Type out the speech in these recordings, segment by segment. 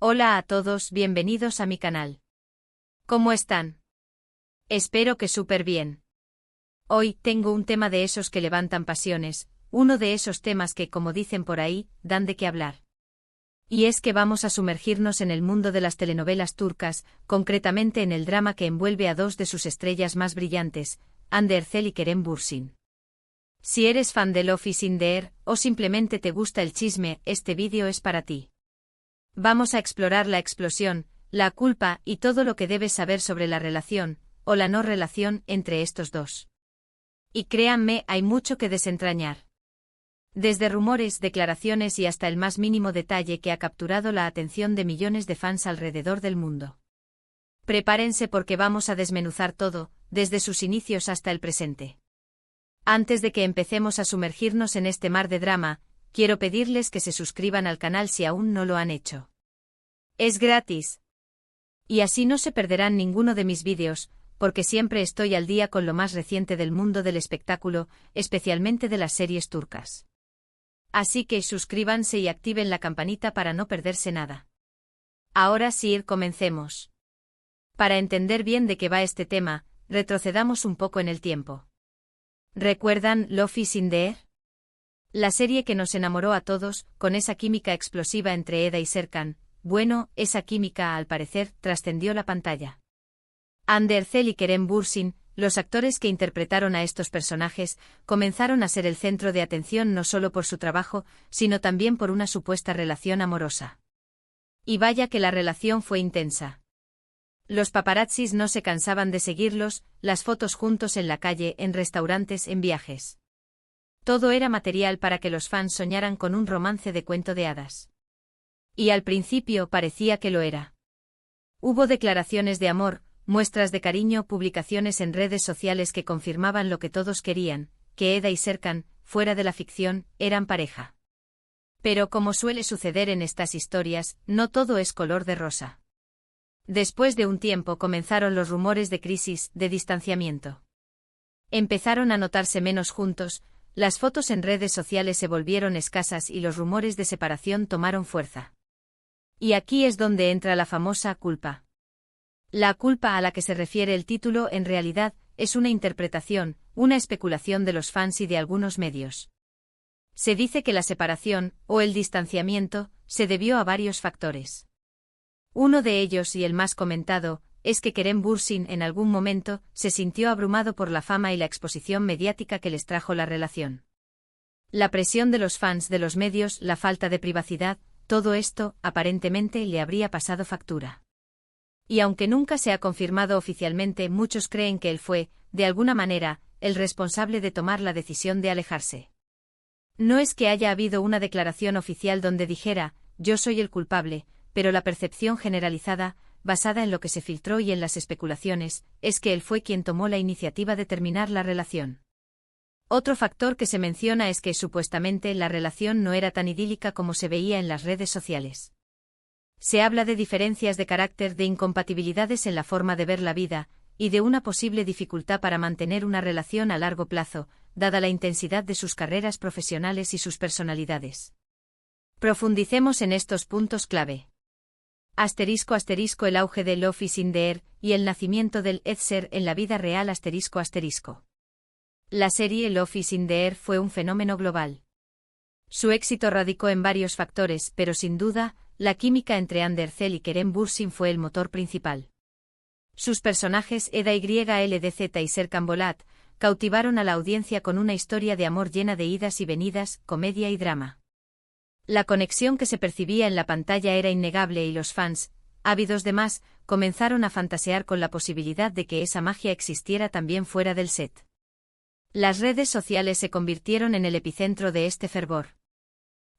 Hola a todos, bienvenidos a mi canal. ¿Cómo están? Espero que súper bien. Hoy tengo un tema de esos que levantan pasiones, uno de esos temas que, como dicen por ahí, dan de qué hablar. Y es que vamos a sumergirnos en el mundo de las telenovelas turcas, concretamente en el drama que envuelve a dos de sus estrellas más brillantes, Hande Erçel y Kerem Bürsin. Si eres fan de Love is in the Air, o simplemente te gusta el chisme, este vídeo es para ti. Vamos a explorar la explosión, la culpa y todo lo que debes saber sobre la relación, o la no relación, entre estos dos. Y créanme, hay mucho que desentrañar. Desde rumores, declaraciones y hasta el más mínimo detalle que ha capturado la atención de millones de fans alrededor del mundo. Prepárense porque vamos a desmenuzar todo, desde sus inicios hasta el presente. Antes de que empecemos a sumergirnos en este mar de drama, quiero pedirles que se suscriban al canal si aún no lo han hecho. Es gratis. Y así no se perderán ninguno de mis vídeos, porque siempre estoy al día con lo más reciente del mundo del espectáculo, especialmente de las series turcas. Así que suscríbanse y activen la campanita para no perderse nada. Ahora sí, comencemos. Para entender bien de qué va este tema, retrocedamos un poco en el tiempo. ¿Recuerdan Love is in the Air? La serie que nos enamoró a todos, con esa química explosiva entre Eda y Serkan. Bueno, esa química, al parecer, trascendió la pantalla. Hande Erçel y Kerem Bürsin, los actores que interpretaron a estos personajes, comenzaron a ser el centro de atención no solo por su trabajo, sino también por una supuesta relación amorosa. Y vaya que la relación fue intensa. Los paparazzis no se cansaban de seguirlos, las fotos juntos en la calle, en restaurantes, en viajes. Todo era material para que los fans soñaran con un romance de cuento de hadas. Y al principio parecía que lo era. Hubo declaraciones de amor, muestras de cariño, publicaciones en redes sociales que confirmaban lo que todos querían, que Eda y Serkan, fuera de la ficción, eran pareja. Pero como suele suceder en estas historias, no todo es color de rosa. Después de un tiempo comenzaron los rumores de crisis, de distanciamiento. Empezaron a notarse menos juntos, las fotos en redes sociales se volvieron escasas y los rumores de separación tomaron fuerza. Y aquí es donde entra la famosa culpa. La culpa a la que se refiere el título en realidad es una interpretación, una especulación de los fans y de algunos medios. Se dice que la separación, o el distanciamiento, se debió a varios factores. Uno de ellos y el más comentado, es que Kerem Bürsin en algún momento se sintió abrumado por la fama y la exposición mediática que les trajo la relación. La presión de los fans, de los medios, la falta de privacidad, todo esto, aparentemente, le habría pasado factura. Y aunque nunca se ha confirmado oficialmente, muchos creen que él fue, de alguna manera, el responsable de tomar la decisión de alejarse. No es que haya habido una declaración oficial donde dijera, yo soy el culpable, pero la percepción generalizada, basada en lo que se filtró y en las especulaciones, es que él fue quien tomó la iniciativa de terminar la relación. Otro factor que se menciona es que supuestamente la relación no era tan idílica como se veía en las redes sociales. Se habla de diferencias de carácter, de incompatibilidades en la forma de ver la vida, y de una posible dificultad para mantener una relación a largo plazo, dada la intensidad de sus carreras profesionales y sus personalidades. Profundicemos en estos puntos clave. Asterisco asterisco el auge de Love is in the Air y el nacimiento del Edser en la vida real asterisco asterisco. La serie Love is in the Air fue un fenómeno global. Su éxito radicó en varios factores, pero sin duda, la química entre Hande Erçel y Kerem Bürsin fue el motor principal. Sus personajes Eda YLDZ y Serkan Bolat cautivaron a la audiencia con una historia de amor llena de idas y venidas, comedia y drama. La conexión que se percibía en la pantalla era innegable y los fans, ávidos de más, comenzaron a fantasear con la posibilidad de que esa magia existiera también fuera del set. Las redes sociales se convirtieron en el epicentro de este fervor.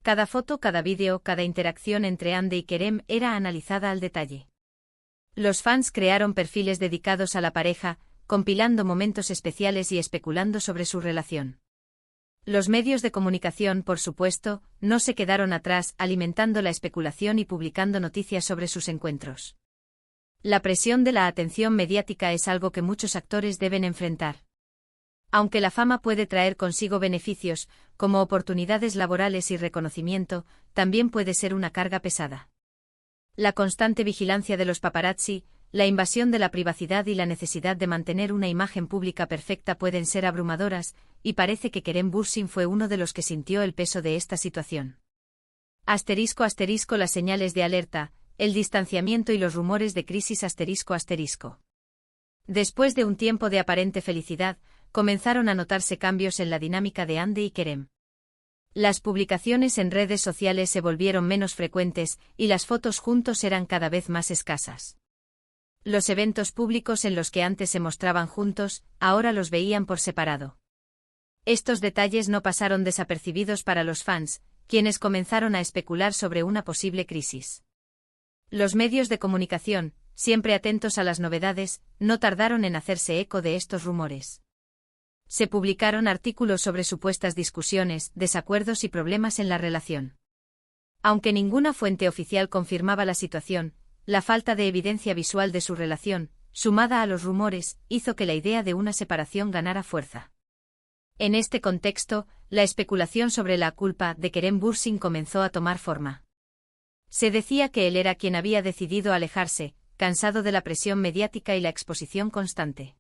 Cada foto, cada vídeo, cada interacción entre Hande y Kerem era analizada al detalle. Los fans crearon perfiles dedicados a la pareja, compilando momentos especiales y especulando sobre su relación. Los medios de comunicación, por supuesto, no se quedaron atrás, alimentando la especulación y publicando noticias sobre sus encuentros. La presión de la atención mediática es algo que muchos actores deben enfrentar. Aunque la fama puede traer consigo beneficios, como oportunidades laborales y reconocimiento, también puede ser una carga pesada. La constante vigilancia de los paparazzi, la invasión de la privacidad y la necesidad de mantener una imagen pública perfecta pueden ser abrumadoras, y parece que Kerem Bürsin fue uno de los que sintió el peso de esta situación. ***, las señales de alerta, el distanciamiento y los rumores de crisis ***. Después de un tiempo de aparente felicidad, comenzaron a notarse cambios en la dinámica de Hande y Kerem. Las publicaciones en redes sociales se volvieron menos frecuentes y las fotos juntos eran cada vez más escasas. Los eventos públicos en los que antes se mostraban juntos, ahora los veían por separado. Estos detalles no pasaron desapercibidos para los fans, quienes comenzaron a especular sobre una posible crisis. Los medios de comunicación, siempre atentos a las novedades, no tardaron en hacerse eco de estos rumores. Se publicaron artículos sobre supuestas discusiones, desacuerdos y problemas en la relación. Aunque ninguna fuente oficial confirmaba la situación, la falta de evidencia visual de su relación, sumada a los rumores, hizo que la idea de una separación ganara fuerza. En este contexto, la especulación sobre la culpa de Kerem Bürsin comenzó a tomar forma. Se decía que él era quien había decidido alejarse, cansado de la presión mediática y la exposición constante.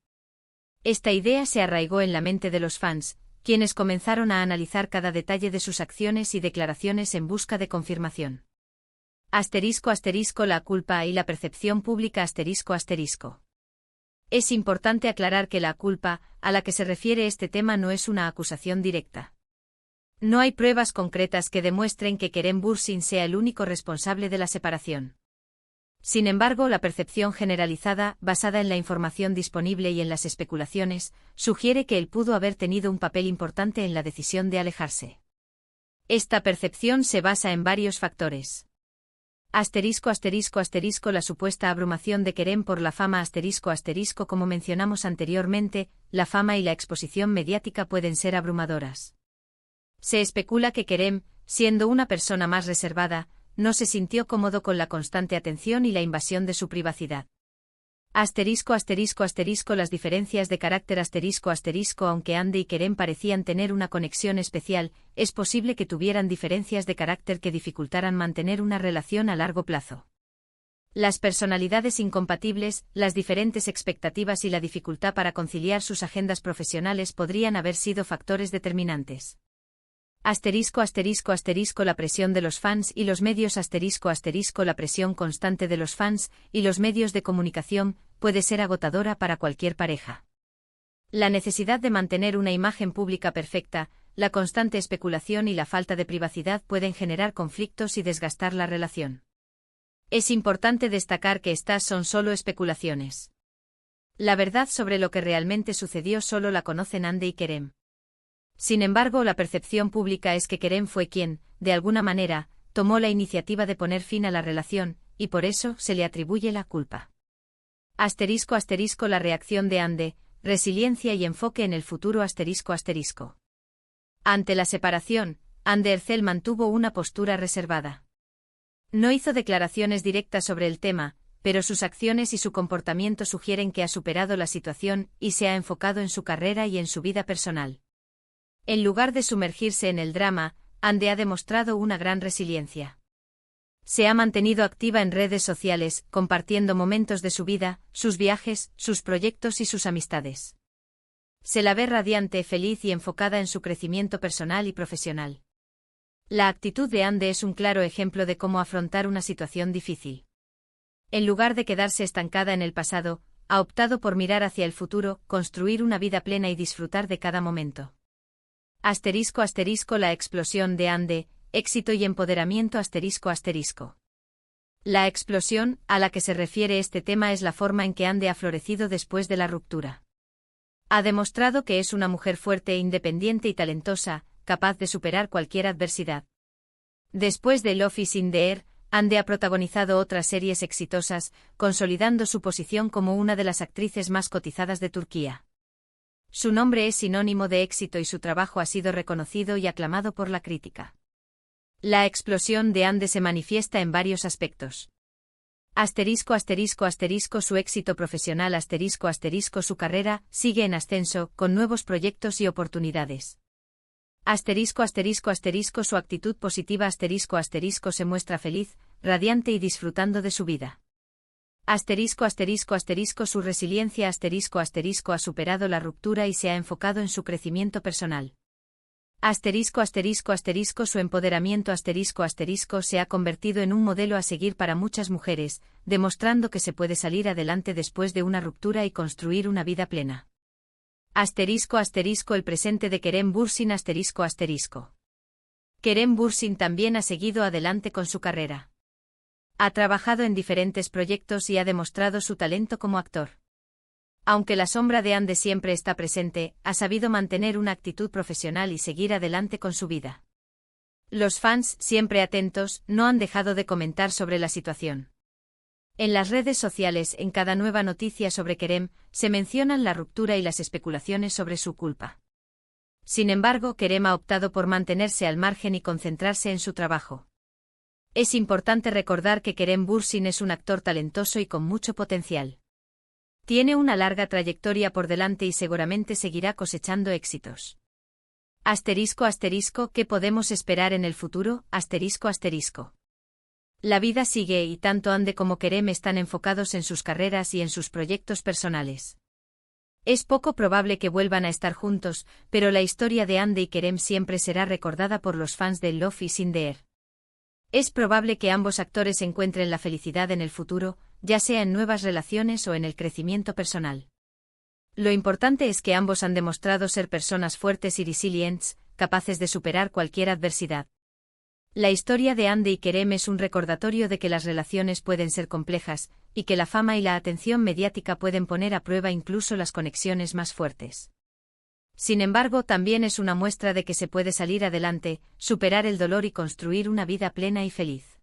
Esta idea se arraigó en la mente de los fans, quienes comenzaron a analizar cada detalle de sus acciones y declaraciones en busca de confirmación. ***, la culpa y la percepción pública ***. Es importante aclarar que la culpa, a la que se refiere este tema, no es una acusación directa. No hay pruebas concretas que demuestren que Kerem Bürsin sea el único responsable de la separación. Sin embargo, la percepción generalizada, basada en la información disponible y en las especulaciones, sugiere que él pudo haber tenido un papel importante en la decisión de alejarse. Esta percepción se basa en varios factores. ***, la supuesta abrumación de Kerem por la fama ***, como mencionamos anteriormente, la fama y la exposición mediática pueden ser abrumadoras. Se especula que Kerem, siendo una persona más reservada, no se sintió cómodo con la constante atención y la invasión de su privacidad. ***, las diferencias de carácter ***, aunque Hande y Kerem parecían tener una conexión especial, es posible que tuvieran diferencias de carácter que dificultaran mantener una relación a largo plazo. Las personalidades incompatibles, las diferentes expectativas y la dificultad para conciliar sus agendas profesionales podrían haber sido factores determinantes. ***, la presión de los fans y los medios ***, la presión constante de los fans y los medios de comunicación puede ser agotadora para cualquier pareja. La necesidad de mantener una imagen pública perfecta, la constante especulación y la falta de privacidad pueden generar conflictos y desgastar la relación. Es importante destacar que estas son solo especulaciones. La verdad sobre lo que realmente sucedió solo la conocen Hande y Kerem. Sin embargo, la percepción pública es que Kerem fue quien, de alguna manera, tomó la iniciativa de poner fin a la relación, y por eso se le atribuye la culpa. ***, la reacción de Hande, resiliencia y enfoque en el futuro ***. Ante la separación, Hande Erçel mantuvo una postura reservada. No hizo declaraciones directas sobre el tema, pero sus acciones y su comportamiento sugieren que ha superado la situación y se ha enfocado en su carrera y en su vida personal. En lugar de sumergirse en el drama, Hande ha demostrado una gran resiliencia. Se ha mantenido activa en redes sociales, compartiendo momentos de su vida, sus viajes, sus proyectos y sus amistades. Se la ve radiante, feliz y enfocada en su crecimiento personal y profesional. La actitud de Hande es un claro ejemplo de cómo afrontar una situación difícil. En lugar de quedarse estancada en el pasado, ha optado por mirar hacia el futuro, construir una vida plena y disfrutar de cada momento. ***, la explosión de Hande, éxito y empoderamiento ***. La explosión, a la que se refiere este tema, es la forma en que Hande ha florecido después de la ruptura. Ha demostrado que es una mujer fuerte, independiente y talentosa, capaz de superar cualquier adversidad. Después de Love is in the Air, Hande ha protagonizado otras series exitosas, consolidando su posición como una de las actrices más cotizadas de Turquía. Su nombre es sinónimo de éxito y su trabajo ha sido reconocido y aclamado por la crítica. La explosión de Hande se manifiesta en varios aspectos. Su éxito profesional su carrera sigue en ascenso, con nuevos proyectos y oportunidades. Su actitud positiva se muestra feliz, radiante y disfrutando de su vida. Su resiliencia ha superado la ruptura y se ha enfocado en su crecimiento personal. Su empoderamiento se ha convertido en un modelo a seguir para muchas mujeres, demostrando que se puede salir adelante después de una ruptura y construir una vida plena. El presente de Kerem Bürsin Kerem Bürsin también ha seguido adelante con su carrera. Ha trabajado en diferentes proyectos y ha demostrado su talento como actor. Aunque la sombra de Hande siempre está presente, ha sabido mantener una actitud profesional y seguir adelante con su vida. Los fans, siempre atentos, no han dejado de comentar sobre la situación. En las redes sociales, en cada nueva noticia sobre Kerem, se mencionan la ruptura y las especulaciones sobre su culpa. Sin embargo, Kerem ha optado por mantenerse al margen y concentrarse en su trabajo. Es importante recordar que Kerem Bürsin es un actor talentoso y con mucho potencial. Tiene una larga trayectoria por delante y seguramente seguirá cosechando éxitos. ¿Qué podemos esperar en el futuro? La vida sigue y tanto Hande como Kerem están enfocados en sus carreras y en sus proyectos personales. Es poco probable que vuelvan a estar juntos, pero la historia de Hande y Kerem siempre será recordada por los fans de Love is in the Air. Es probable que ambos actores encuentren la felicidad en el futuro, ya sea en nuevas relaciones o en el crecimiento personal. Lo importante es que ambos han demostrado ser personas fuertes y resilientes, capaces de superar cualquier adversidad. La historia de Hande y Kerem es un recordatorio de que las relaciones pueden ser complejas, y que la fama y la atención mediática pueden poner a prueba incluso las conexiones más fuertes. Sin embargo, también es una muestra de que se puede salir adelante, superar el dolor y construir una vida plena y feliz.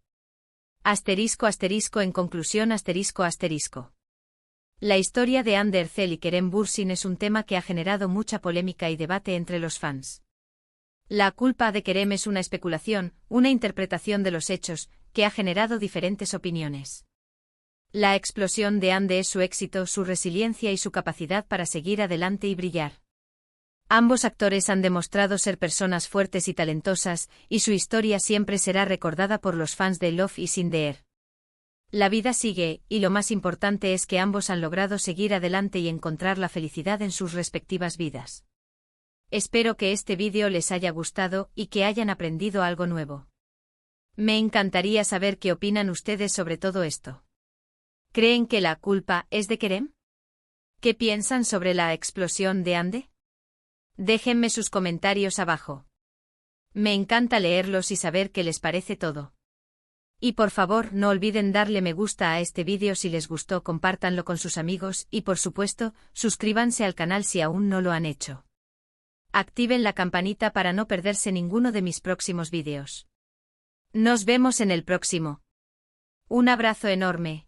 En conclusión, La historia de Hande Erçel y Kerem Bürsin es un tema que ha generado mucha polémica y debate entre los fans. La culpa de Kerem es una especulación, una interpretación de los hechos, que ha generado diferentes opiniones. La explosión de Hande es su éxito, su resiliencia y su capacidad para seguir adelante y brillar. Ambos actores han demostrado ser personas fuertes y talentosas, y su historia siempre será recordada por los fans de Love is in the Air. La vida sigue, y lo más importante es que ambos han logrado seguir adelante y encontrar la felicidad en sus respectivas vidas. Espero que este vídeo les haya gustado y que hayan aprendido algo nuevo. Me encantaría saber qué opinan ustedes sobre todo esto. ¿Creen que la culpa es de Kerem? ¿Qué piensan sobre la explosión de Hande? Déjenme sus comentarios abajo. Me encanta leerlos y saber qué les parece todo. Y por favor, no olviden darle me gusta a este vídeo si les gustó, compártanlo con sus amigos y por supuesto, suscríbanse al canal si aún no lo han hecho. Activen la campanita para no perderse ninguno de mis próximos vídeos. Nos vemos en el próximo. Un abrazo enorme.